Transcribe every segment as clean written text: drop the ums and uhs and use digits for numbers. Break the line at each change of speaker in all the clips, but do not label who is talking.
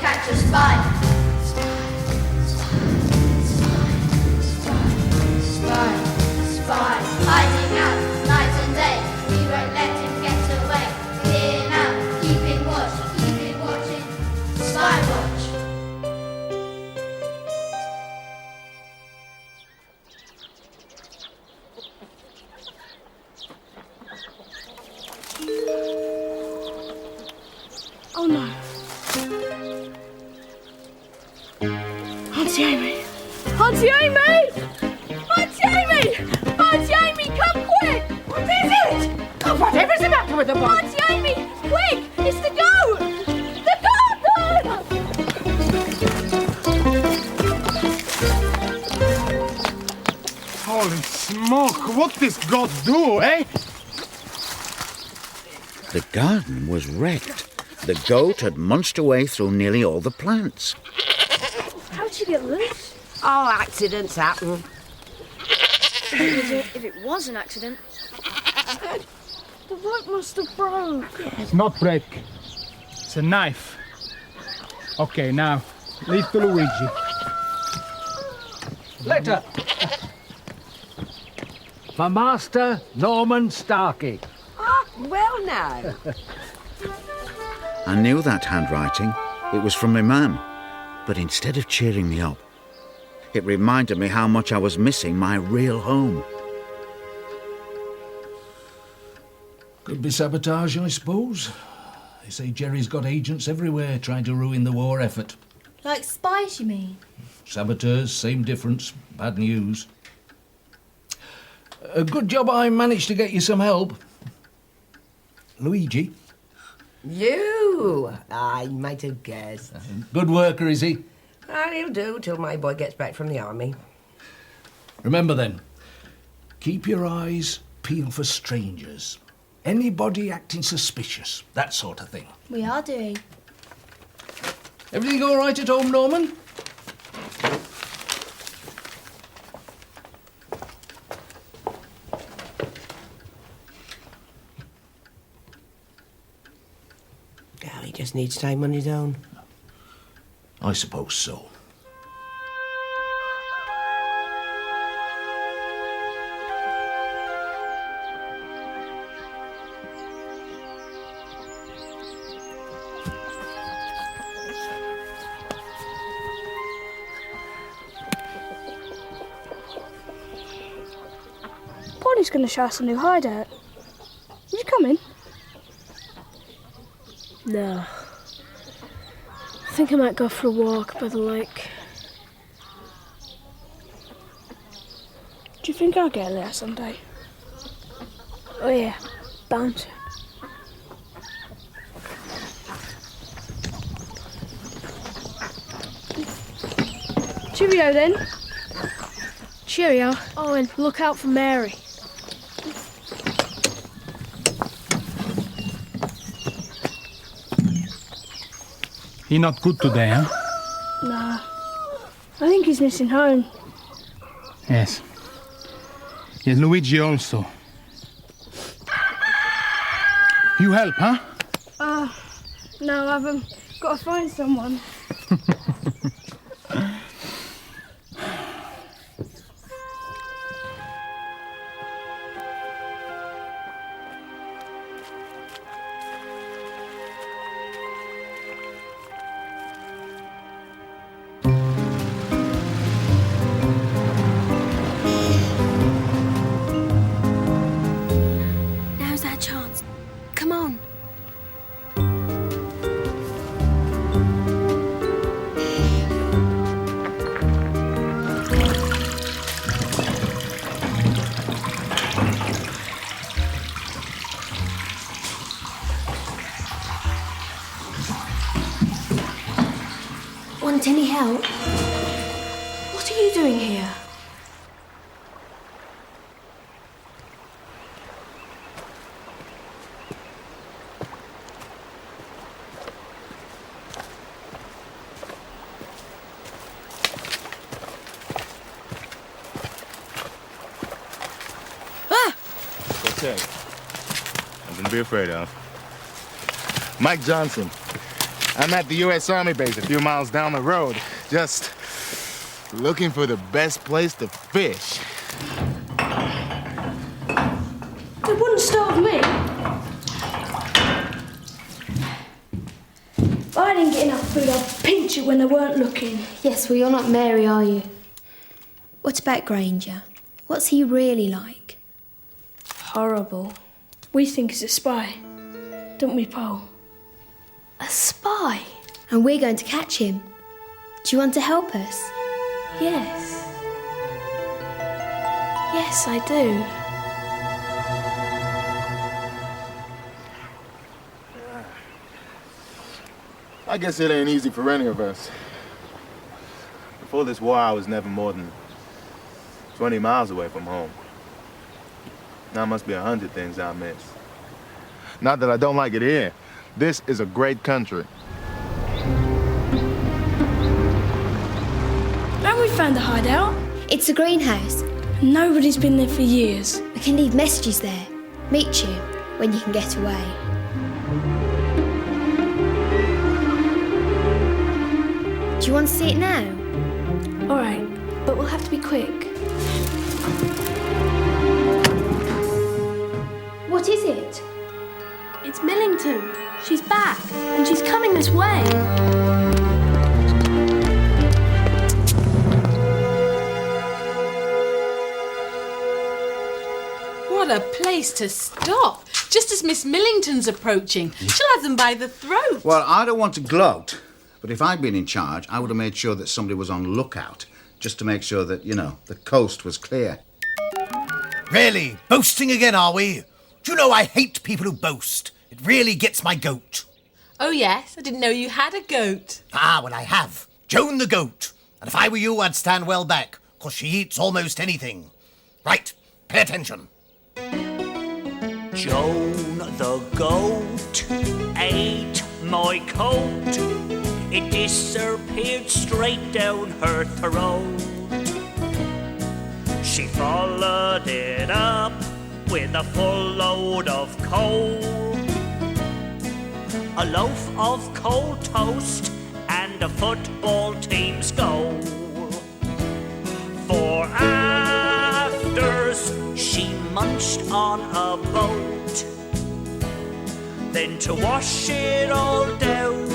Catch a spy. Spy, hiding out night and day. We won't let him get away. Here now, keeping watching. Spywatch.
Oh no. Auntie Amy! Auntie Amy! Auntie Amy! Auntie Amy, come quick! What is it? Oh, whatever's the matter with the boy? Auntie Amy, quick! It's the goat! The goat!
Holy smoke, what this goat do, eh?
The garden was wrecked. The goat had munched away through nearly all the plants.
How'd she get loose?
Oh, accidents happen.
If it was an accident, the rope must have broke.
It's not break. It's a knife. Okay, now, lead to Luigi.
Letter. For Master Norman Starkey.
Ah, well now.
I knew that handwriting. It was from my mam. But instead of cheering me up, it reminded me how much I was missing my real home.
Could be sabotage, I suppose. They say Jerry's got agents everywhere trying to ruin the war effort.
Like spies, you mean?
Saboteurs, same difference. Bad news. A good job I managed to get you some help. Luigi.
You? I might have guessed.
Good worker, is he?
And he'll do till my boy gets back from the army.
Remember then, keep your eyes peeled for strangers. Anybody acting suspicious, that sort of thing.
We are doing.
Everything all right at home, Norman?
Oh, he just needs time on his own.
I suppose so.
Polly's going to show us a new hideout. Did you come in? No. I think I might go for a walk by the lake. Do you think I'll get there someday? Oh yeah, bound to. Cheerio then. Cheerio. Oh, and look out for Mary.
He not good today, huh?
Nah. I think he's missing home.
Yes. Yes, Luigi also. You help, huh?
No, I've got to find someone.
Now's our chance. Come on. Want any help? What are
are you doing here?
Okay. Nothing to be afraid of. Mike Johnson. I'm at the U.S. Army base a few miles down the road, just looking for the best place to fish.
They wouldn't starve me. If I didn't get enough food, I'd pinch it when they weren't looking.
Yes, well, you're not Mary, are you? What about Granger? What's he really like?
Horrible. We think he's a spy. Don't we, Paul?
A spy? And we're going to catch him. Do you want to help us?
Yes. Yes, I do.
I guess it ain't easy for any of us. Before this war, I was never more than 20 miles away from home. Now must be 100 things I miss. Not that I don't like it here. This is a great country.
Haven't we found the hideout?
It's a greenhouse.
Nobody's been there for years.
We can leave messages there. Meet you when you can get away. Do you want to see it now?
All right, but we'll have to be quick.
What is it?
It's Millington. She's back, and she's coming this way.
What a place to stop. Just as Miss Millington's approaching. She'll have them by the throat.
Well, I don't want to gloat, but if I'd been in charge, I would have made sure that somebody was on lookout, just to make sure that, you know, the coast was clear.
Really? Boasting again, are we? Do you know I hate people who boast? It really gets my goat.
Oh, yes. I didn't know you had a goat.
Ah, well, I have. Joan the goat. And if I were you, I'd stand well back, 'cause she eats almost anything. Right, pay attention.
Joan the goat ate my coat. It disappeared straight down her throat. She followed it up with a full load of coal. A loaf of cold toast and a football team's goal. For afters she munched on a boat. Then to wash it all down,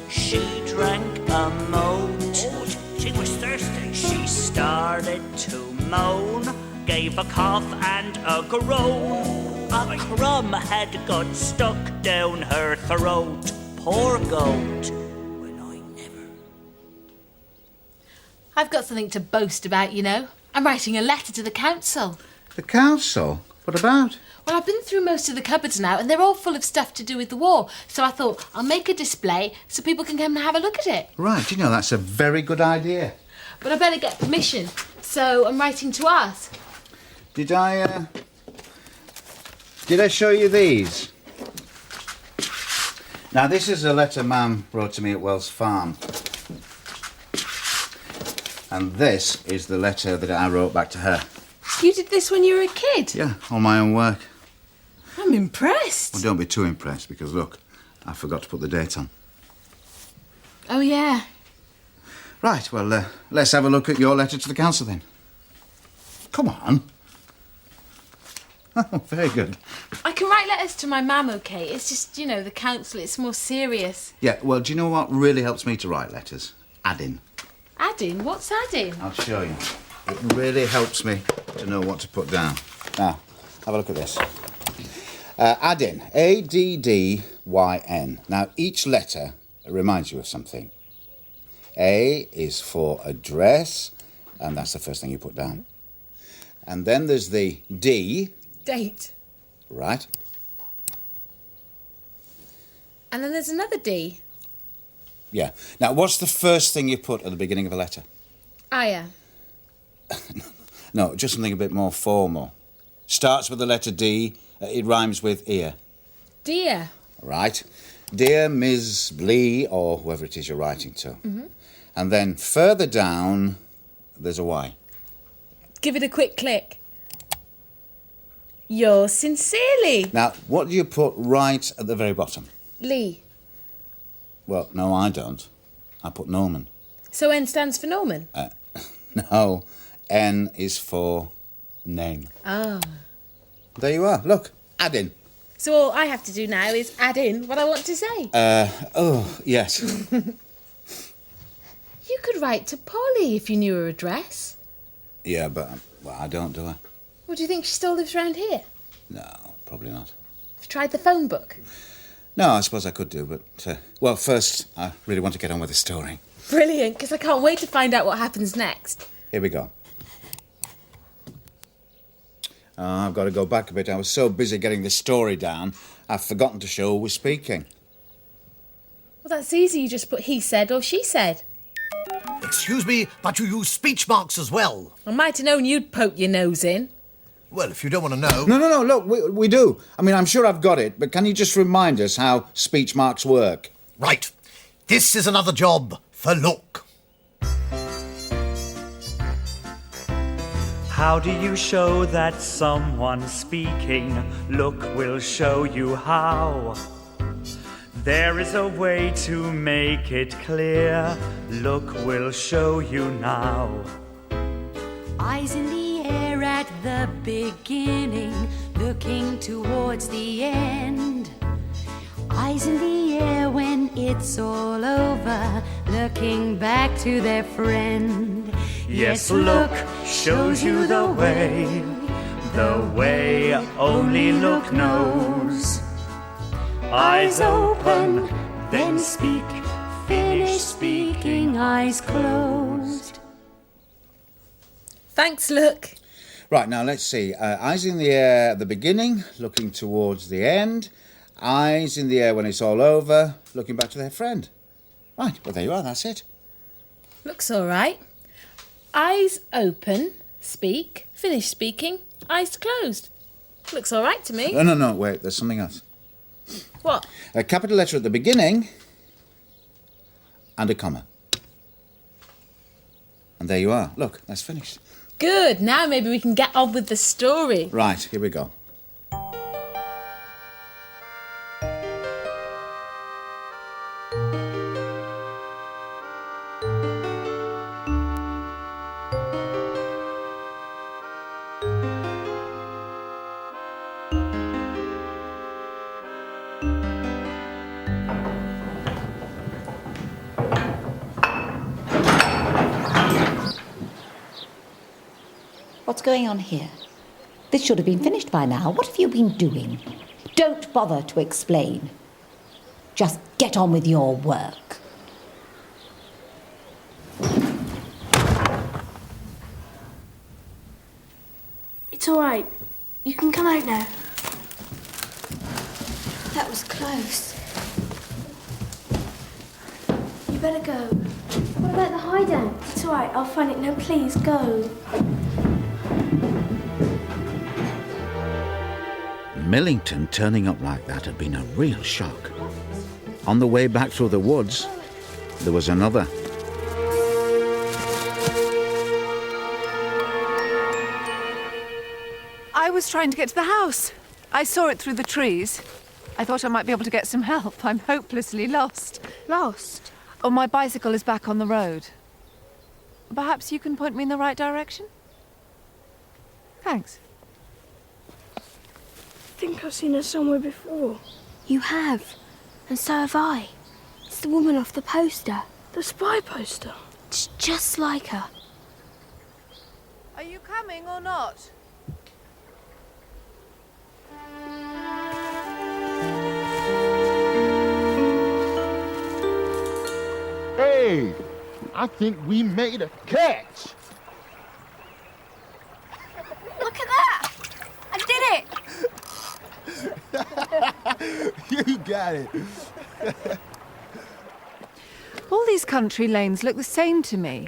she drank a moat. Oh, she was thirsty. She started to moan, gave a cough and a groan. A crumb had got stuck down her throat. Poor goat.
I've got something to boast about, you know. I'm writing a letter to the council.
The council? What about?
Well, I've been through most of the cupboards now, and they're all full of stuff to do with the war. So I thought I'll make a display so people can come and have a look at it.
Right, you know, that's a very good idea.
But I better get permission, so I'm writing to ask.
Did I show you these? Now, this is a letter Mam wrote to me at Wells Farm. And this is the letter that I wrote back to her.
You did this when you were a kid?
Yeah, all my own work.
I'm impressed.
Well, don't be too impressed, because, look, I forgot to put the date on.
Oh, yeah.
Right, well, let's have a look at your letter to the council, then. Come on. Oh, very good.
I can write letters to my mum, OK? It's just, you know, the council, it's more serious.
Yeah, well, do you know what really helps me to write letters? Adding.
Adding? What's adding?
I'll show you. It really helps me to know what to put down. Now, have a look at this. Addin, A-D-D-Y-N. Now, each letter reminds you of something. A is for address, and that's the first thing you put down. And then there's the D.
Date.
Right.
And then there's another D.
Yeah. Now, what's the first thing you put at the beginning of a letter?
Aya.
No, just something a bit more formal. Starts with the letter D. It rhymes with ear.
Dear.
Right. Dear Ms. Lee, or whoever it is you're writing to.
Mm-hmm.
And then further down, there's a Y.
Give it a quick click. Yours sincerely.
Now, what do you put right at the very bottom?
Lee.
Well, no, I don't. I put Norman.
So N stands for Norman?
No, N is for name.
Ah.
There you are. Look, add in.
So all I have to do now is add in what I want to say.
Oh, yes.
You could write to Polly if you knew her address.
Yeah, but, well, I don't, do I?
Well, do you think she still lives around here?
No, probably not.
Have you tried the phone book?
No, I suppose I could do, but, well, first, I really want to get on with the story.
Brilliant, because I can't wait to find out what happens next.
Here we go. I've got to go back a bit. I was so busy getting the story down, I've forgotten to show who was speaking.
Well, that's easy. You just put he said or she said.
Excuse me, but you use speech marks as well.
I might have known you'd poke your nose in.
Well, if you don't want to know...
No, look, we do. I mean, I'm sure I've got it, but can you just remind us how speech marks work?
Right. This is another job for look.
How do you show that someone's speaking? Look will show you how. There is a way to make it clear. Look will show you now.
Eyes in the air at the beginning, looking towards the end. Eyes in the air when it's all over, looking back to their friend.
Yes, look shows you the way only look knows. Eyes open, then speak, finish speaking, eyes closed.
Thanks, Look.
Right, now let's see. Eyes in the air at the beginning, looking towards the end. Eyes in the air when it's all over, looking back to their friend. Right, well, there you are, that's it.
Looks all right. Eyes open, speak, finish speaking, eyes closed. Looks all right to me.
No, wait, there's something else.
What?
A capital letter at the beginning and a comma. And there you are. Look, that's finished.
Good. Now maybe we can get on with the story.
Right, here we go.
What's going on here? This should have been finished by now. What have you been doing? Don't bother to explain. Just get on with your work.
It's all right. You can come out now. That was close. You better go. What about the hideout? It's all right. I'll find it. No, please, go.
Millington turning up like that had been a real shock. On the way back through the woods, there was another.
I was trying to get to the house. I saw it through the trees. I thought I might be able to get some help. I'm hopelessly lost.
Lost?
Oh, my bicycle is back on the road. Perhaps you can point me in the right direction? Thanks.
I think I've seen her somewhere before. You have. And so have I. It's the woman off the poster. The spy poster. It's just like her.
Are you coming or not?
Hey, I think we made a catch.
Look at that! I did it!
You got it.
All these country lanes look the same to me.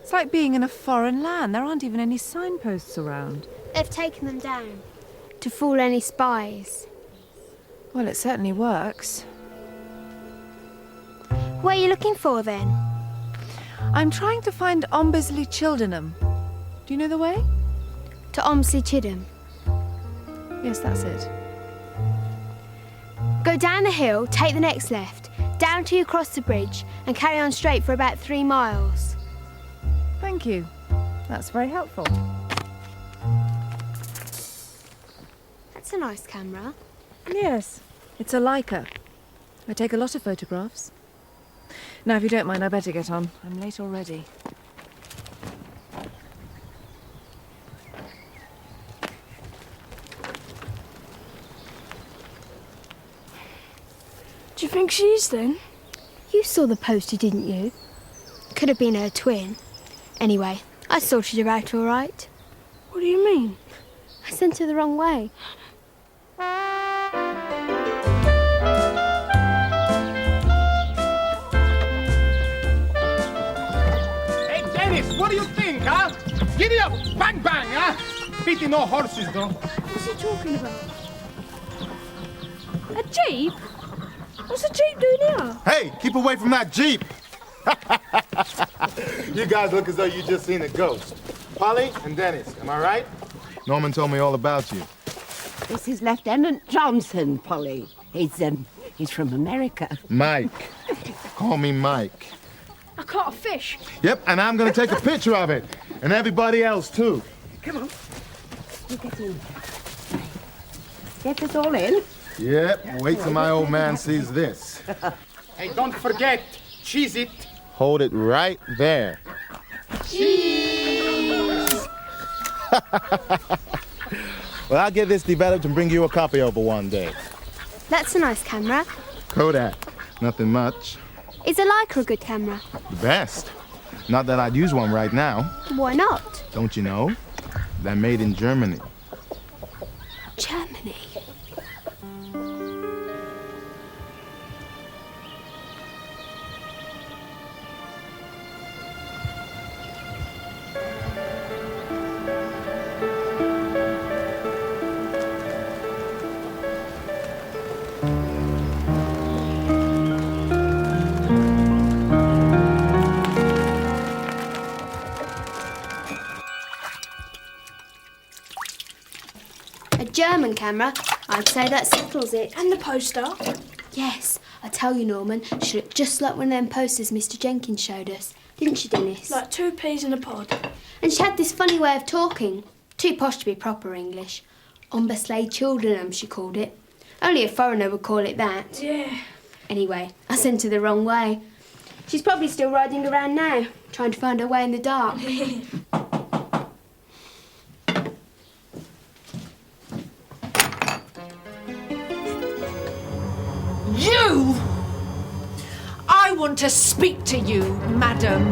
It's like being in a foreign land. There aren't even any signposts around.
They've taken them down to fool any spies.
Well, it certainly works.
What are you looking for then?
I'm trying to find Ombersley Childenham. Do you know the way?
To Ombersley Chidham.
Yes, that's it.
Go down the hill, take the next left, down till you cross the bridge, and carry on straight for about 3 miles.
Thank you. That's very helpful.
That's a nice camera.
Yes, it's a Leica. I take a lot of photographs. Now, if you don't mind, I better get on. I'm late already.
Do you think she is then? You saw the poster, didn't you? Could have been her twin. Anyway, I sorted her out all right. What do you mean? I sent her the wrong way.
Hey, Dennis, what do you think, huh? Giddy up, bang, bang, huh? Pity no horses, though.
What's he talking about?
A jeep? What's a jeep doing here?
Hey, keep away from that Jeep. You guys look as though you just seen a ghost. Polly and Dennis, am I right? Norman told me all about you.
This is Lieutenant Johnson, Polly. He's from America.
Mike. Call me Mike.
I caught a fish.
Yep, and I'm gonna take a picture of it. And everybody else, too.
Come on. You get in. Get us all in.
Yep, wait till my old man sees this.
Hey, don't forget, cheese it.
Hold it right there. Well, I'll get this developed and bring you a copy over one day.
That's a nice camera.
Kodak. Nothing much.
Is a Leica a good camera?
The best. Not that I'd use one right now.
Why not?
Don't you know? They're made in Germany.
Germany. German camera, I'd say that settles it.
And the poster?
Yes, I tell you, Norman, she looked just like one of them posters Mr. Jenkins showed us. Didn't she, Dennis?
Like 2 peas in a pod.
And she had this funny way of talking. Too posh to be proper English. Ombersley Childenham, she called it. Only a foreigner would call it that.
Yeah.
Anyway, I sent her the wrong way. She's probably still riding around now, trying to find her way in the dark.
You! I want to speak to you, madam.